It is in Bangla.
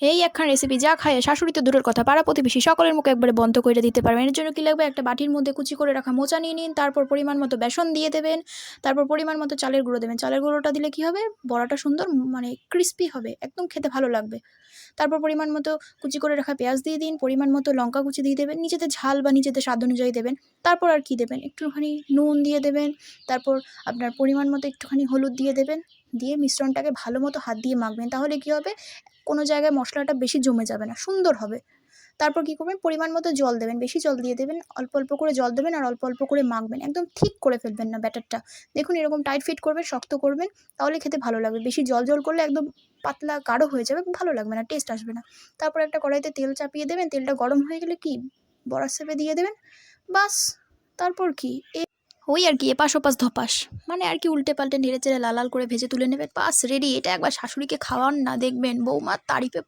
এই একখান রেসিপি যা খায় শাশুড়ি তো দূরের কথা, পাড়া প্রতিবেশী সকলের মুখে একবারে বন্ধ করে দিতে পারবেন। এর জন্য কি লাগবে, একটা বাটির মধ্যে কুচি করে রাখা মোচা নিয়ে নিন, তারপর পরিমাণ মতো বেসন দিয়ে দেবেন, তারপর পরিমাণ মতো চালের গুঁড়ো দেবেন। চালের গুঁড়োটা দিলে কি হবে, বড়াটা সুন্দর মানে ক্রিস্পি হবে, একদম খেতে ভালো লাগবে। তারপর পরিমাণ মতো কুচি করে রাখা পেঁয়াজ দিয়ে দিন, পরিমাণ মতো লঙ্কা কুচি দিয়ে দেবেন, নিজেদের ঝাল বা নিজেদের স্বাদ অনুযায়ী দেবেন। তারপর আর কি দেবেন, একটুখানি নুন দিয়ে দেবেন, তারপর আপনার পরিমাণ মতো একটুখানি হলুদ দিয়ে দেবেন, দিয়ে মিশ্রণটাকে ভালো মতো হাত দিয়ে মাখবেন। তাহলে কি হবে, কোনো জায়গায় মশলাটা বেশি জমে যাবে না, সুন্দর হবে। তারপর কী করবেন, পরিমাণ মতো জল দেবেন, বেশি জল দিয়ে দেবেন, অল্প অল্প করে জল দেবেন আর অল্প অল্প করে মাখবেন, একদম ঠিক করে ফেলবেন না ব্যাটারটা। দেখুন এরকম টাইট ফিট করবেন, শক্ত করবেন, তাহলে খেতে ভালো লাগবে। বেশি জল জল করলে একদম পাতলা গাঢ় হয়ে যাবে, ভালো লাগবে না, টেস্ট আসবে না। তারপর একটা কড়াইতে তেল চাপিয়ে দেবেন, তেলটা গরম হয়ে গেলে কি বড়ার শেপে দিয়ে দেবেন, বাস। তারপর কি ওই আর কি এপাশ ওপাশ ধপাস, মানে আর কি উল্টে পাল্টে নেড়ে চেড়ে লাল লাল করে ভেজে তুলে নেবেন, বাস রেডি। এটা একবার শাশুড়িকে খাওয়ান না, দেখবেন বৌমার তারিফে